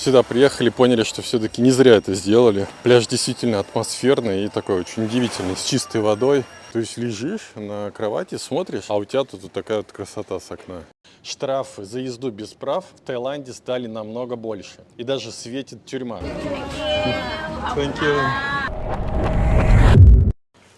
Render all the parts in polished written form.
сюда приехали, поняли, что все-таки не зря это сделали. Пляж действительно атмосферный и такой очень удивительный, с чистой водой. То есть лежишь на кровати, смотришь, а у тебя тут вот такая вот красота с окна. Штрафы за езду без прав в Таиланде стали намного больше. И даже светит тюрьма. Thank you.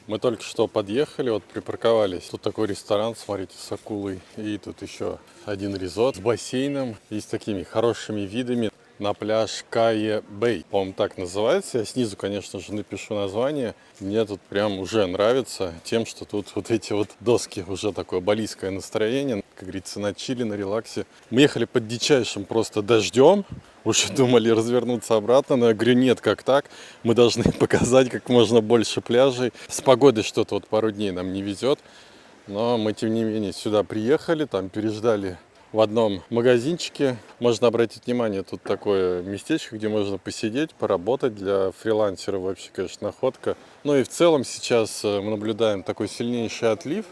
Мы только что подъехали, вот припарковались. Тут такой ресторан, смотрите, с акулой. И тут еще один резорт с бассейном и с такими хорошими видами на пляж Кае Бэй. По-моему, так называется. Я снизу, конечно же, напишу название. Мне тут прям уже нравится тем, что тут вот эти вот доски, уже такое балийское настроение. Как говорится, на чили, на релаксе. Мы ехали под дичайшим просто дождем. Уже думали развернуться обратно, но я говорю, нет, как так? Мы должны показать как можно больше пляжей. С погодой что-то вот пару дней нам не везет. Но мы, тем не менее, сюда приехали, там переждали в одном магазинчике. Можно обратить внимание, тут такое местечко, где можно посидеть, поработать. Для фрилансеров вообще, конечно, находка. Ну и в целом сейчас мы наблюдаем такой сильнейший отлив.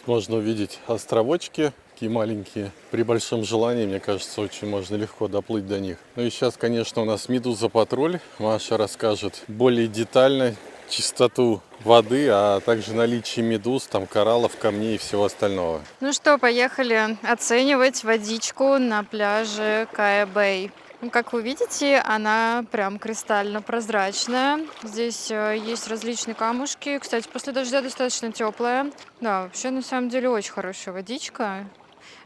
Можно увидеть островочки, такие маленькие. При большом желании, мне кажется, очень можно легко доплыть до них. Ну и сейчас, конечно, у нас Медуза Патруль. Маша расскажет более детально чистоту воды, а также наличие медуз, там кораллов, камней и всего остального. Ну что, поехали оценивать водичку на пляже Кае Бэй. Ну, как вы видите, она прям кристально прозрачная. Здесь есть различные камушки. Кстати, после дождя достаточно теплая. Да, вообще на самом деле очень хорошая водичка.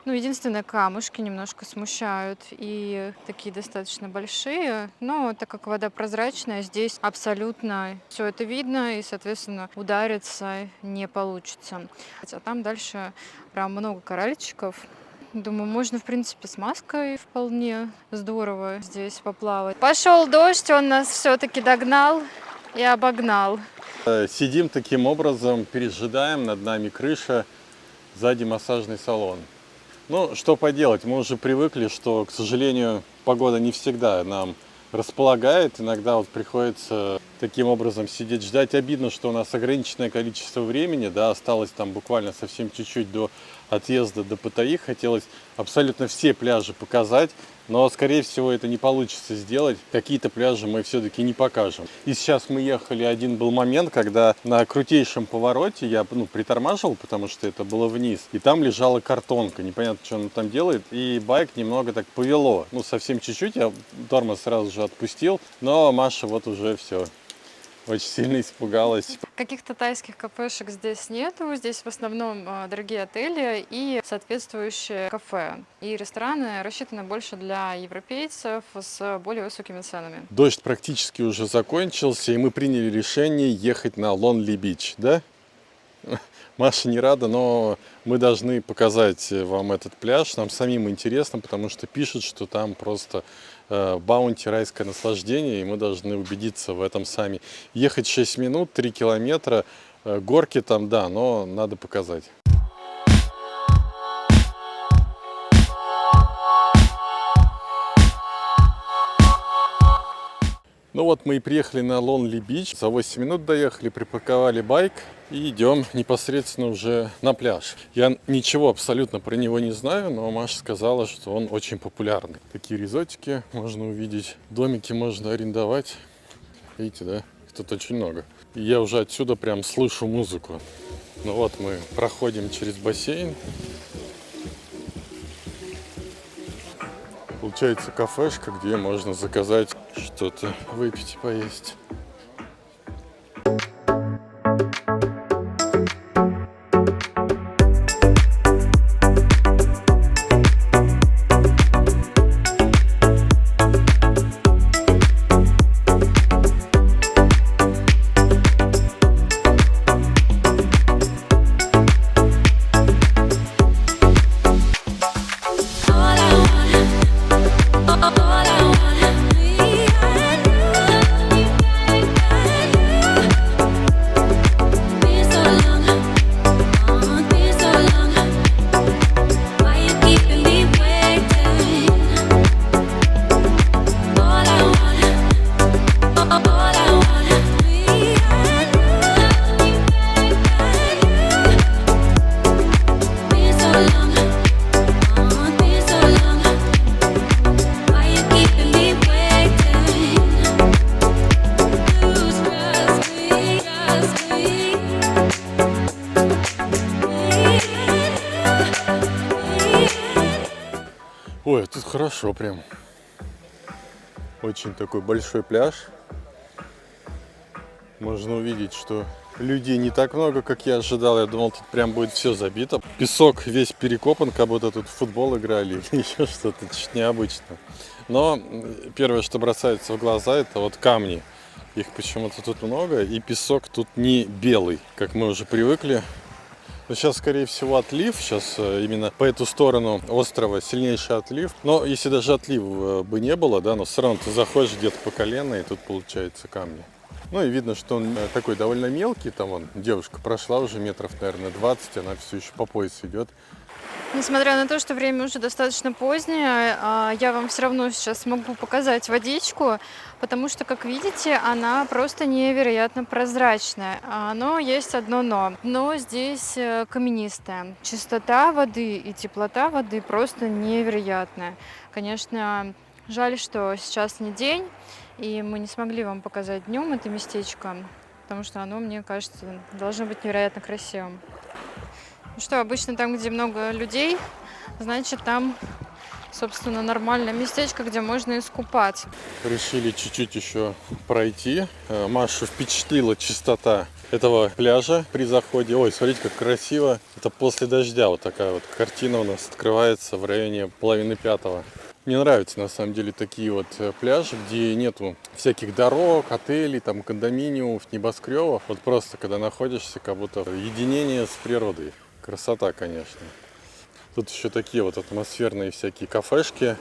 Ну, единственное, камушки немножко смущают и такие достаточно большие. Но так как вода прозрачная, здесь абсолютно все это видно и, соответственно, удариться не получится. А там дальше прям много коральчиков. Думаю, можно, в принципе, с маской вполне здорово здесь поплавать. Пошел дождь, он нас все-таки догнал и обогнал. Сидим таким образом, пережидаем, над нами крыша, сзади массажный салон. Ну, что поделать, мы уже привыкли, что, к сожалению, погода не всегда нам располагает. Иногда вот приходится таким образом сидеть, ждать. Обидно, что у нас ограниченное количество времени, да, осталось там буквально совсем чуть-чуть до отъезда до Паттайи. Хотелось абсолютно все пляжи показать, но, скорее всего, это не получится сделать. Какие-то пляжи мы все-таки не покажем. И сейчас мы ехали, один был момент, когда на крутейшем повороте я притормаживал, потому что это было вниз, и там лежала картонка. Непонятно, что она там делает, и байк немного так повело. Ну, совсем чуть-чуть, я тормоз сразу же отпустил, но Маша вот уже все. Очень сильно испугалась. Каких-то тайских кафешек здесь нету. Здесь в основном дорогие отели и соответствующие кафе. И рестораны рассчитаны больше для европейцев с более высокими ценами. Дождь практически уже закончился, и мы приняли решение ехать на Lonely Beach, да? Маша не рада, но мы должны показать вам этот пляж. Нам самим интересно, потому что пишут, что там просто баунти, райское наслаждение, и мы должны убедиться в этом сами. Ехать 6 минут, 3 километра, горки там, да, но надо показать. Ну вот мы и приехали на Lonely Beach. За 8 минут доехали, припарковали байк и идем непосредственно уже на пляж. Я ничего абсолютно про него не знаю, но Маша сказала, что он очень популярный. Такие резотики можно увидеть, домики можно арендовать. Видите, да? Их тут очень много. И я уже отсюда прям слышу музыку. Ну вот мы проходим через бассейн. Получается кафешка, где можно заказать что-то, выпить и поесть. хорошо прям. Очень такой большой пляж. Можно увидеть, что людей не так много, как я ожидал. Я думал, тут прям будет все забито. Песок весь перекопан, как будто тут в футбол играли или еще что-то чуть необычно. Но первое, что бросается в глаза, это вот камни. Их почему-то тут много, и песок тут не белый, как мы уже привыкли. Но сейчас, скорее всего, отлив. Сейчас именно по эту сторону острова сильнейший отлив. Но если даже отлива бы не было, да, но все равно ты заходишь где-то по колено, и тут получается камни. Ну и видно, что он такой довольно мелкий. Там вон девушка прошла уже метров, наверное, 20, она все еще по пояс идет. Несмотря на то, что время уже достаточно позднее, я вам все равно сейчас смогу показать водичку, потому что, как видите, она просто невероятно прозрачная. Но есть одно но. Дно здесь каменистое. Чистота воды и теплота воды просто невероятная. Конечно, жаль, что сейчас не день, и мы не смогли вам показать днем это местечко, потому что оно, мне кажется, должно быть невероятно красивым. Что обычно там, где много людей, значит, там, собственно, нормальное местечко, где можно искупаться. Решили чуть-чуть еще пройти. Машу впечатлила чистота этого пляжа при заходе. Ой, смотрите, как красиво. Это после дождя вот такая вот картина у нас открывается в районе 4:30. Мне нравятся, на самом деле, такие вот пляжи, где нету всяких дорог, отелей, там, кондоминиумов, небоскребов. Вот просто, когда находишься, как будто единение с природой. Красота, конечно. Тут еще такие вот атмосферные всякие кафешки.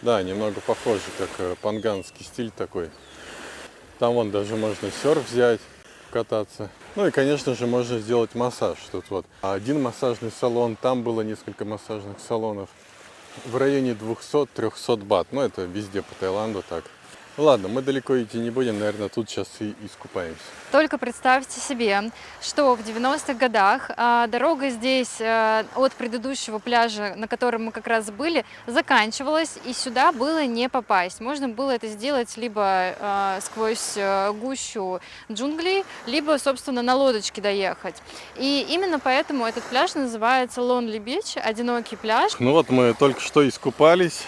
Да, немного похожи, как панганский стиль такой. Там вон даже можно серф взять, кататься. Ну и, конечно же, можно сделать массаж. Тут вот один массажный салон, там было несколько массажных салонов. В районе 200-300 бат. Ну, это везде по Таиланду так. Ладно, мы далеко идти не будем, наверное, тут сейчас и искупаемся. Только представьте себе, что в 90-х годах дорога здесь от предыдущего пляжа, на котором мы как раз были, заканчивалась, и сюда было не попасть. Можно было это сделать либо сквозь гущу джунглей, либо, собственно, на лодочке доехать. И именно поэтому этот пляж называется Lonely Beach, одинокий пляж. Ну вот мы только что искупались.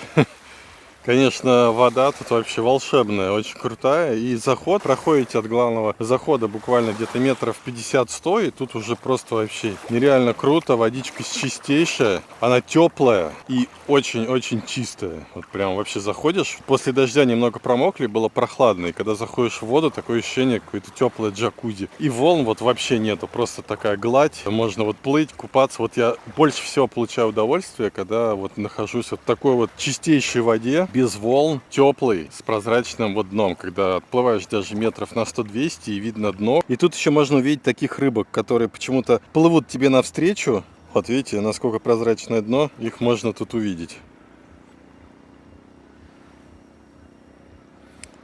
Конечно, вода тут вообще волшебная, очень крутая. И заход, проходите от главного захода буквально где-то метров 50-100, и тут уже просто вообще нереально круто. Водичка чистейшая, она теплая и очень-очень чистая. Вот прям вообще заходишь, после дождя немного промокли, было прохладно. И когда заходишь в воду, такое ощущение, какое-то теплое джакузи. И волн вот вообще нету, просто такая гладь. Можно вот плыть, купаться. Вот я больше всего получаю удовольствие, когда вот нахожусь вот в такой вот чистейшей воде, без волн, теплый, с прозрачным вот дном, когда отплываешь даже метров на 100-200 и видно дно. И тут еще можно увидеть таких рыбок, которые почему-то плывут тебе навстречу. Вот видите, насколько прозрачное дно, их можно тут увидеть.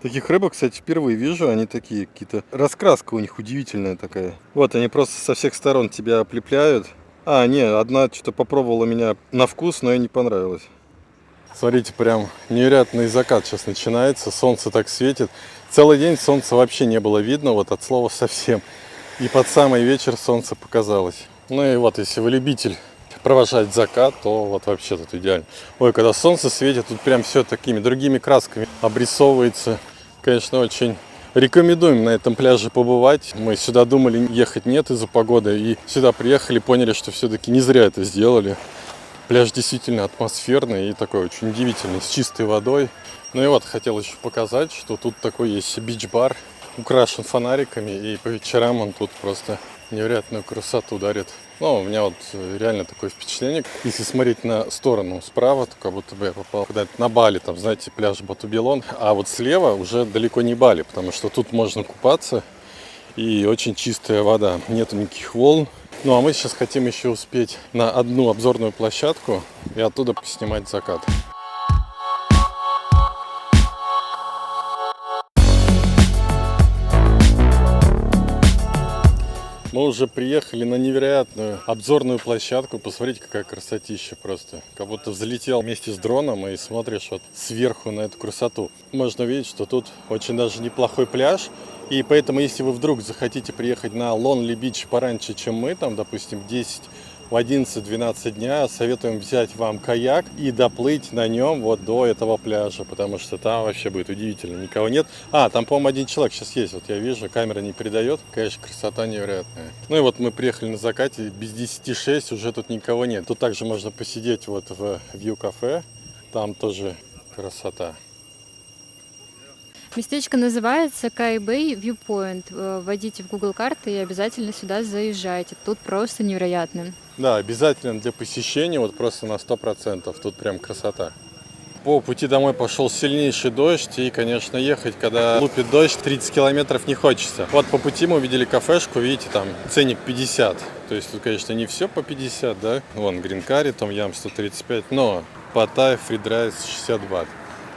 Таких рыбок, кстати, впервые вижу, они такие какие-то... Раскраска у них удивительная такая. Вот, они просто со всех сторон тебя оплепляют. Не, одна что-то попробовала меня на вкус, но ей не понравилось. Смотрите, прям невероятный закат сейчас начинается, солнце так светит. Целый день солнца вообще не было видно, вот от слова совсем. И под самый вечер солнце показалось. Ну и вот, если вы любитель провожать закат, то вот вообще тут идеально. Ой, когда солнце светит, тут прям все такими другими красками обрисовывается. Конечно, очень рекомендуем на этом пляже побывать. Мы сюда думали ехать нет из-за погоды, и сюда приехали, поняли, что все-таки не зря это сделали. Пляж действительно атмосферный и такой очень удивительный, с чистой водой. Ну и вот, хотел еще показать, что тут такой есть бич-бар, украшен фонариками, и по вечерам он тут просто невероятную красоту дарит. Ну, у меня вот реально такое впечатление, если смотреть на сторону справа, то как будто бы я попал куда-то на Бали, там, знаете, пляж Батубелон, а вот слева уже далеко не Бали, потому что тут можно купаться, и очень чистая вода, нету никаких волн. Ну а мы сейчас хотим еще успеть на одну обзорную площадку и оттуда поснимать закат. Мы уже приехали на невероятную обзорную площадку. Посмотрите, какая красотища просто. Как будто взлетел вместе с дроном и смотришь вот сверху на эту красоту. Можно увидеть, что тут очень даже неплохой пляж. И поэтому, если вы вдруг захотите приехать на Lonely Beach пораньше, чем мы, там, допустим, в 11-12 дня советуем взять вам каяк и доплыть на нем вот до этого пляжа, потому что там вообще будет удивительно, никого нет. Там, по-моему, один человек сейчас есть, вот я вижу, камера не передает, конечно, красота невероятная. Ну и вот мы приехали на закате, без 10:06 уже тут никого нет. Тут также можно посидеть вот в View кафе, там тоже красота. Местечко называется Кай-Бэй Viewpoint. Вводите в Google карты и обязательно сюда заезжайте. Тут просто невероятно. Да, обязательно для посещения, вот просто на 100%, тут прям красота. По пути домой пошел сильнейший дождь, и, конечно, ехать, когда лупит дождь, 30 километров не хочется. Вот по пути мы увидели кафешку, видите, там ценник 50. То есть тут, конечно, не все по 50, да. Вон, грин-карри, том-ям 135, но паттай, фридрайс 60 бат.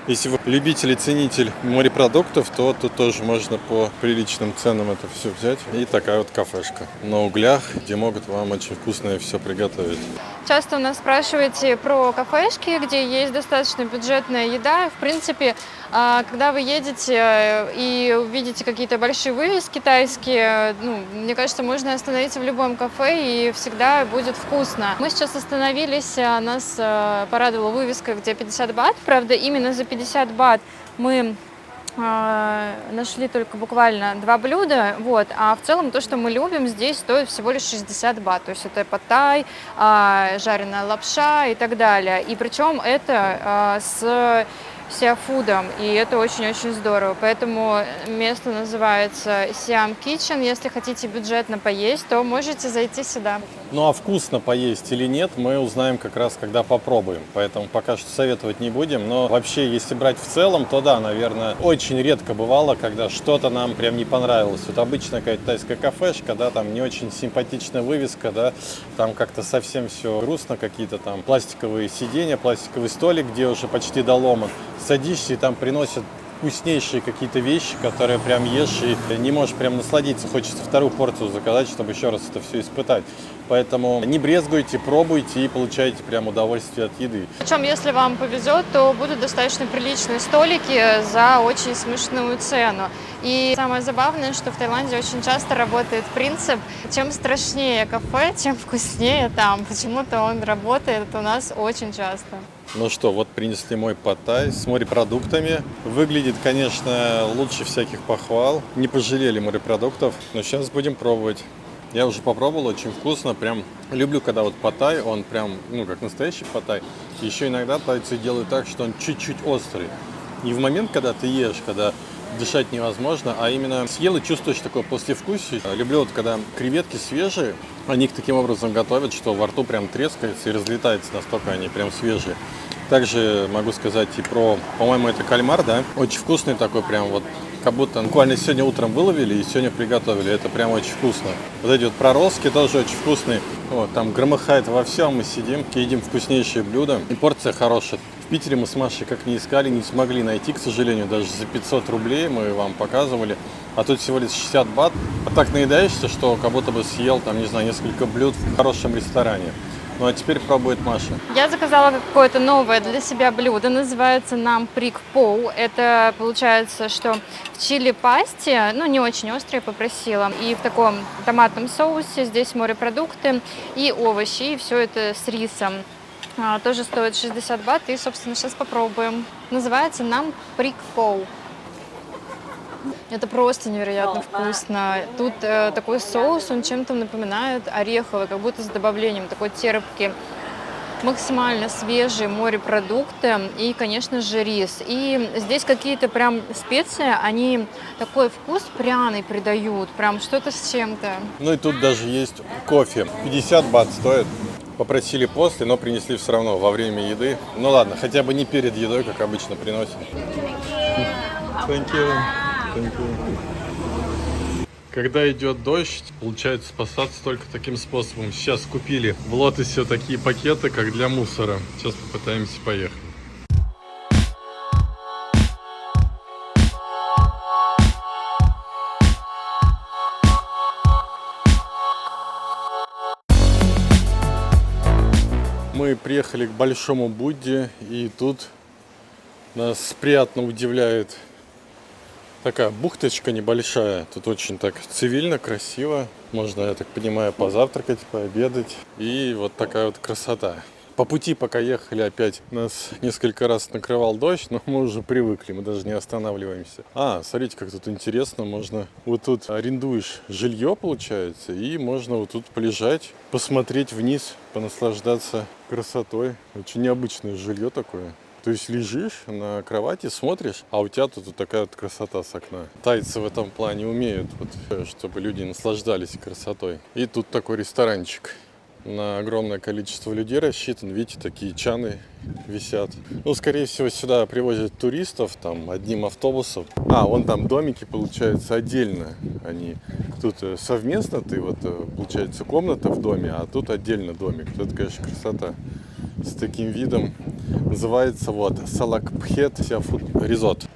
Если вы любитель и ценитель морепродуктов, то тут тоже можно по приличным ценам это все взять. И такая вот кафешка на углях, где могут вам очень вкусное все приготовить. Часто у нас спрашиваете про кафешки, где есть достаточно бюджетная еда. В принципе, когда вы едете и увидите какие-то большие вывески китайские, мне кажется, можно остановиться в любом кафе и всегда будет вкусно. Мы сейчас остановились, нас порадовала вывеска, где 50 бат. Правда, именно за 50 бат мы нашли только буквально 2 блюда, а в целом то, что мы любим, здесь стоит всего лишь 60 бат, то есть это паттай, жареная лапша и так далее, и причем это с сиафудом, и это очень-очень здорово, поэтому место называется Siam Kitchen. Если хотите бюджетно поесть, то можете зайти сюда. Ну а вкусно поесть или нет, мы узнаем как раз, когда попробуем, поэтому пока что советовать не будем, но вообще, если брать в целом, то да, наверное, очень редко бывало, когда что-то нам прям не понравилось. Вот обычно какая-то тайская кафешка, да, там не очень симпатичная вывеска, да, там как-то совсем все грустно, какие-то там пластиковые сиденья, пластиковый столик, где уже почти доломан. Садишься, и там приносят вкуснейшие какие-то вещи, которые прям ешь и не можешь прям насладиться. Хочется вторую порцию заказать, чтобы еще раз это все испытать. Поэтому не брезгуйте, пробуйте и получайте прям удовольствие от еды. Причем, если вам повезет, то будут достаточно приличные столики за очень смешную цену. И самое забавное, что в Таиланде очень часто работает принцип: чем страшнее кафе, тем вкуснее там. Почему-то он работает у нас очень часто. Ну что, вот принесли мой паттай с морепродуктами. Выглядит, конечно, лучше всяких похвал. Не пожалели морепродуктов, но сейчас будем пробовать. Я уже попробовал, очень вкусно, прям люблю, когда вот паттай, он прям, как настоящий паттай. Еще иногда тайцы делают так, что он чуть-чуть острый. Не в момент, когда ты ешь, когда дышать невозможно, а именно съел и чувствуешь такое послевкусие. Люблю вот, когда креветки свежие, они их таким образом готовят, что во рту прям трескается и разлетается, настолько они прям свежие. Также могу сказать и про, по-моему, это кальмар, да, очень вкусный такой, прям вот, как будто буквально сегодня утром выловили и сегодня приготовили, это прям очень вкусно. Вот эти вот проростки тоже очень вкусные, вот, там громыхает во всем, мы сидим, едим вкуснейшие блюда, и порция хорошая. В Питере мы с Машей как ни искали, не смогли найти, к сожалению, даже за 500 рублей мы вам показывали, а тут всего лишь 60 бат, а так наедаешься, что как будто бы съел, там, не знаю, несколько блюд в хорошем ресторане. Ну а теперь пробует Маша. Я заказала какое-то новое для себя блюдо, называется намприк поу. Это получается, что в чили-пасте, не очень острое, попросила, и в таком томатном соусе, здесь морепродукты и овощи, и все это с рисом. Тоже стоит 60 бат, и, собственно, сейчас попробуем. Называется намприк поу. Это просто невероятно вкусно. Тут такой соус, он чем-то напоминает ореховый, как будто с добавлением такой терпкий. Максимально свежие морепродукты и, конечно же, рис. И здесь какие-то прям специи, они такой вкус пряный придают, прям что-то с чем-то. Ну и тут даже есть кофе. 50 бат стоит. Попросили после, но принесли все равно во время еды. Ну ладно, хотя бы не перед едой, как обычно приносим. Thank you. Thank you. Когда идет дождь, получается спасаться только таким способом. Сейчас купили в Лотосе такие пакеты, как для мусора. Сейчас попытаемся поехать. Мы приехали к Большому Будде, и тут нас приятно удивляет Такая бухточка небольшая. Тут очень так цивильно, красиво. Можно, я так понимаю, позавтракать, пообедать. И вот такая вот красота. По пути, пока ехали, опять нас несколько раз накрывал дождь, но мы уже привыкли, мы даже не останавливаемся. Смотрите, как тут интересно, можно вот тут арендуешь жилье, получается, и можно вот тут полежать, посмотреть вниз, понаслаждаться красотой. Очень необычное жилье такое. То есть лежишь на кровати, смотришь, а у тебя тут вот такая вот красота с окна. Тайцы в этом плане умеют, вот, чтобы люди наслаждались красотой. И тут такой ресторанчик. На огромное количество людей рассчитан. Видите, такие чаны висят. Ну, скорее всего, сюда привозят туристов там одним автобусом. Вон там домики, получается, отдельно. Они тут совместно, ты вот, получается, комната в доме, а тут отдельно домик. Это, конечно, красота. С таким видом. Называется вот Салакпхет Сиафуд Резорт.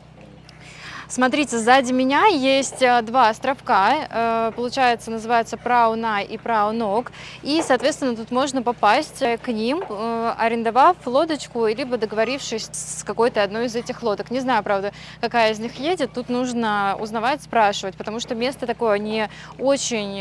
Смотрите, сзади меня есть два островка, получается, называется Прау-Най и Прау-Нок, и, соответственно, тут можно попасть к ним, арендовав лодочку, либо договорившись с какой-то одной из этих лодок. Не знаю, правда, какая из них едет, тут нужно узнавать, спрашивать, потому что место такое, они очень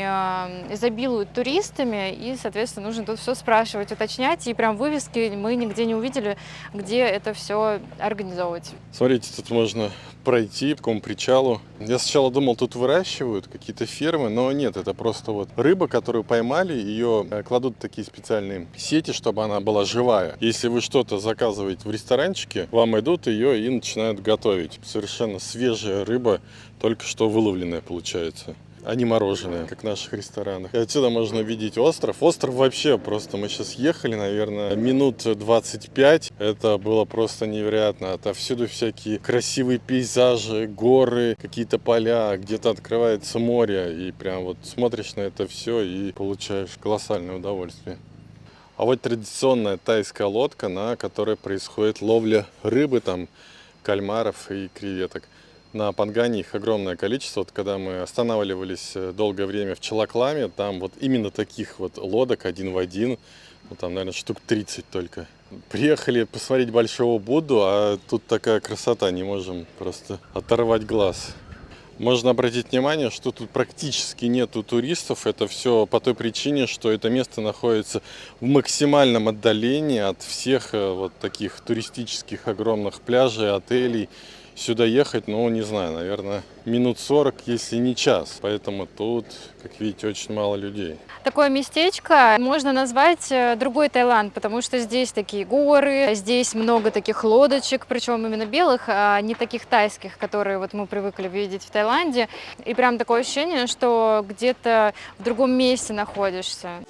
изобилуют туристами, и, соответственно, нужно тут все спрашивать, уточнять, и прям вывески мы нигде не увидели, где это все организовывать. Смотрите, тут можно пройти к такому причалу. Я сначала думал, тут выращивают какие-то фермы, но нет, это просто вот рыба, которую поймали, ее кладут в такие специальные сети, чтобы она была живая. Если вы что-то заказываете в ресторанчике, вам идут ее и начинают готовить. Совершенно свежая рыба, только что выловленная получается. А не мороженое, как в наших ресторанах. И отсюда можно видеть остров. Остров вообще просто, мы сейчас ехали, наверное, минут 25. Это было просто невероятно. Отовсюду всякие красивые пейзажи, горы, какие-то поля, где-то открывается море. И прям вот смотришь на это все и получаешь колоссальное удовольствие. А вот традиционная тайская лодка, на которой происходит ловля рыбы, там, кальмаров и креветок. На Пангане их огромное количество. Вот когда мы останавливались долгое время в Чилакламе, там вот именно таких вот лодок один в один, ну, там, наверное, штук 30 только. Приехали посмотреть Большого Будду, а тут такая красота, не можем просто оторвать глаз. Можно обратить внимание, что тут практически нету туристов. Это все по той причине, что это место находится в максимальном отдалении от всех вот таких туристических огромных пляжей, отелей. Сюда ехать, ну, не знаю, наверное, минут 40, если не час. Поэтому тут, как видите, очень мало людей. Такое местечко можно назвать другой Таиланд, потому что здесь такие горы, здесь много таких лодочек, причем именно белых, а не таких тайских, которые вот мы привыкли видеть в Таиланде. И прям такое ощущение, что где-то в другом месте находишься.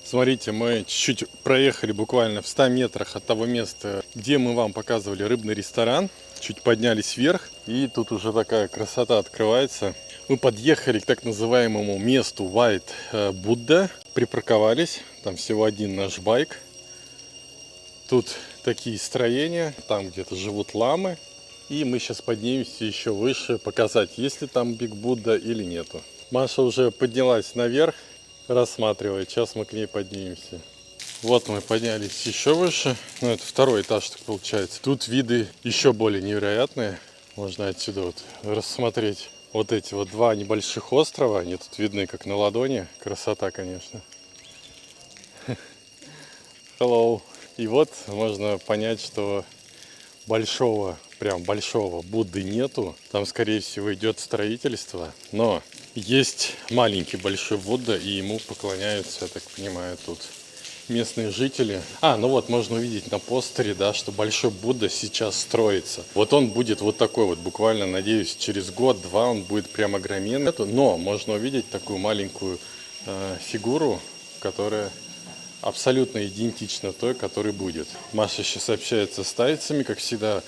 Смотрите, мы чуть-чуть проехали буквально в 100 метрах от того места, где мы вам показывали рыбный ресторан. Чуть поднялись вверх, и тут уже такая красота открывается. Мы подъехали к так называемому месту White Buddha, припарковались, там всего один наш байк. Тут такие строения, там где-то живут ламы. И мы сейчас поднимемся еще выше, показать, есть ли там Биг Будда или нету. Маша уже поднялась наверх, рассматривает. Сейчас мы к ней поднимемся. Вот мы поднялись еще выше. Ну, это второй этаж, так получается. Тут виды еще более невероятные. Можно отсюда вот рассмотреть вот эти вот два небольших острова. Они тут видны как на ладони. Красота, конечно. Hello. И вот можно понять, что прям большого Будды нету. Там, скорее всего, идет строительство. Но есть маленький большой Будда, и ему поклоняются, я так понимаю, тут местные жители. Ну вот, можно увидеть на постере, да, что большой Будда сейчас строится. Вот он будет вот такой вот, буквально, надеюсь, через год-два он будет прям огроменный. Но можно увидеть такую маленькую фигуру, которая абсолютно идентична той, которая будет. Маша сейчас общается с тайцами, как всегда.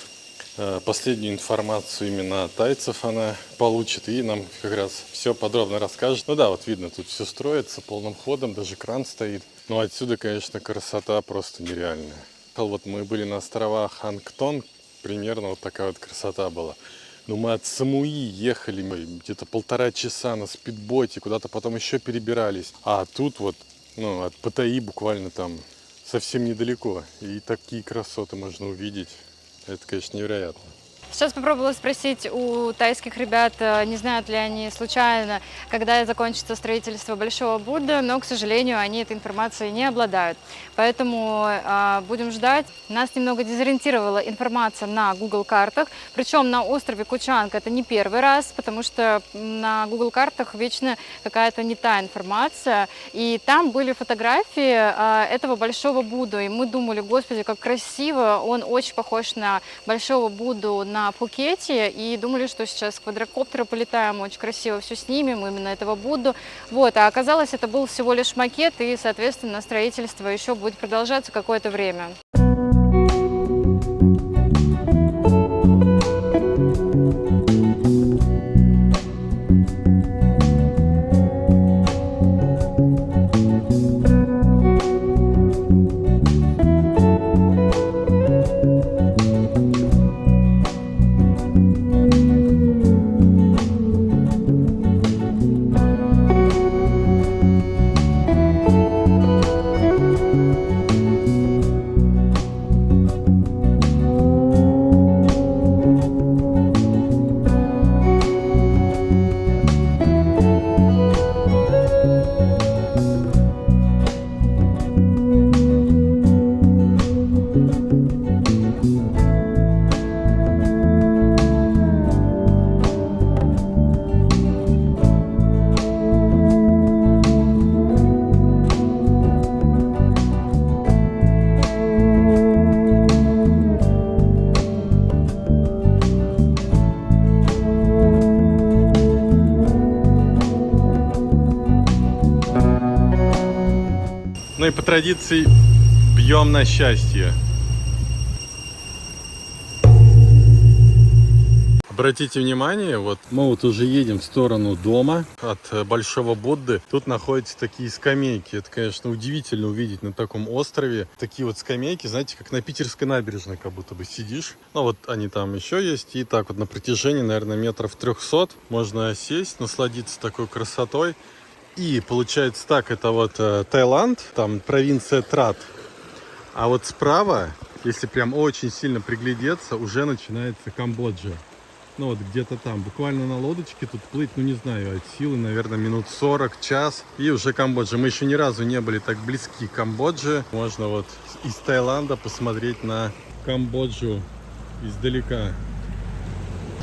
Последнюю информацию именно от тайцев она получит и нам как раз все подробно расскажет. Ну да, вот видно, тут все строится полным ходом, даже кран стоит. Но отсюда, конечно, красота просто нереальная. Вот мы были на островах Хангтон, примерно вот такая вот красота была. Но мы от Самуи ехали где-то 1,5 часа на спидботе, куда-то потом еще перебирались. А тут вот, ну, от Паттайи буквально там совсем недалеко. И такие красоты можно увидеть. Это, конечно, невероятно. Сейчас попробовала спросить у тайских ребят, не знают ли они случайно, когда закончится строительство Большого Будды, но, к сожалению, они этой информацией не обладают. Поэтому будем ждать. Нас немного дезориентировала информация на Google картах, причем на острове Кучанг это не первый раз, потому что на Google картах вечно какая-то не та информация. И там были фотографии этого Большого Будду, и мы думали, господи, как красиво, он очень похож на Большого Будду на Пхукете, и думали, что сейчас с квадрокоптера полетаем, очень красиво все снимем, именно этого Будду. Вот, а оказалось, это был всего лишь макет, и, соответственно, строительство еще будет продолжаться какое-то время. Ну и по традиции бьем на счастье. Обратите внимание, вот мы вот уже едем в сторону дома от Большого Будды. Тут находятся такие скамейки. Это, конечно, удивительно увидеть на таком острове. Такие вот скамейки, знаете, как на Питерской набережной, как будто бы сидишь. Ну вот они там еще есть. И так вот на протяжении, наверное, 300 можно сесть, насладиться такой красотой. И получается так, это вот Таиланд, там провинция Трат. А вот справа, если прям очень сильно приглядеться, уже начинается Камбоджа. Ну вот где-то там, буквально на лодочке тут плыть, ну не знаю, от силы, наверное, минут 40, час. И уже Камбоджа. Мы еще ни разу не были так близки к Камбодже. Можно вот из Таиланда посмотреть на Камбоджу издалека.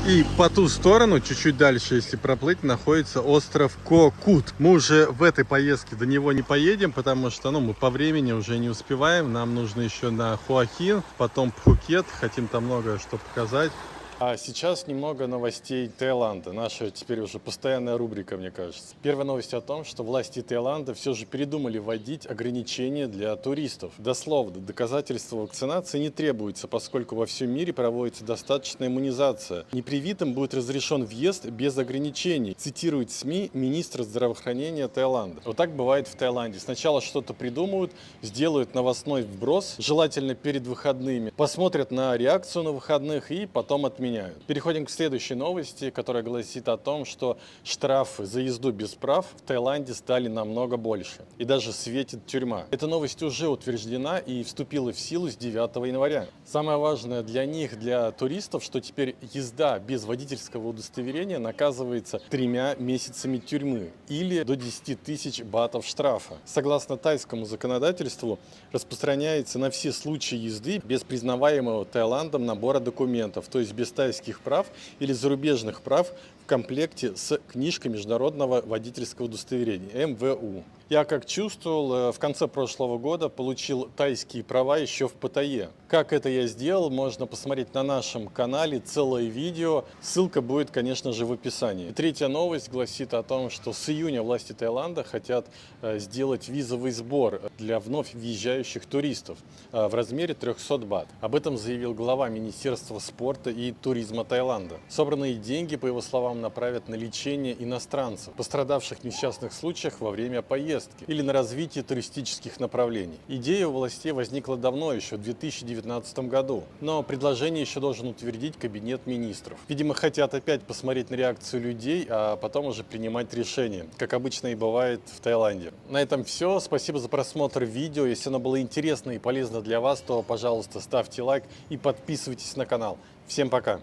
И по ту сторону, чуть-чуть дальше, если проплыть, находится остров Ко Кут. Мы уже в этой поездке до него не поедем, потому что мы по времени уже не успеваем. Нам нужно еще на Хуахин, потом Пхукет. Хотим там многое что показать. А сейчас немного новостей Таиланда. Наша теперь уже постоянная рубрика, мне кажется. Первая новость о том, что власти Таиланда все же передумали вводить ограничения для туристов. Дословно, доказательства вакцинации не требуется, поскольку во всем мире проводится достаточная иммунизация. Непривитым будет разрешен въезд без ограничений, цитирует СМИ министр здравоохранения Таиланда. Вот так бывает в Таиланде. Сначала что-то придумают, сделают новостной вброс, желательно перед выходными, посмотрят на реакцию на выходных и потом отменяют. Переходим к следующей новости, которая гласит о том, что штрафы за езду без прав в Таиланде стали намного больше. И даже светит тюрьма. Эта новость уже утверждена и вступила в силу с 9 января. Самое важное для них, для туристов, что теперь езда без водительского удостоверения наказывается 3 месяцами тюрьмы или до 10 тысяч батов штрафа. Согласно тайскому законодательству, распространяется на все случаи езды без признаваемого Таиландом набора документов, то есть без тайских прав или зарубежных прав в комплекте с книжкой международного водительского удостоверения МВУ. Я, как чувствовал, в конце прошлого года получил тайские права еще в Паттайе. Как это я сделал, можно посмотреть на нашем канале, целое видео. Ссылка будет, конечно же, в описании. И третья новость гласит о том, что с июня власти Таиланда хотят сделать визовый сбор для вновь въезжающих туристов в размере 300 бат. Об этом заявил глава Министерства спорта и туризма Таиланда. Собранные деньги, по его словам, направят на лечение иностранцев, пострадавших в несчастных случаях во время поездки или на развитие туристических направлений. Идея у властей возникла давно, еще в 2019 году, но предложение еще должен утвердить Кабинет министров. Видимо, хотят опять посмотреть на реакцию людей, а потом уже принимать решение, как обычно и бывает в Таиланде. На этом все. Спасибо за просмотр видео. Если оно было интересно и полезно для вас, то, пожалуйста, ставьте лайк и подписывайтесь на канал. Всем пока!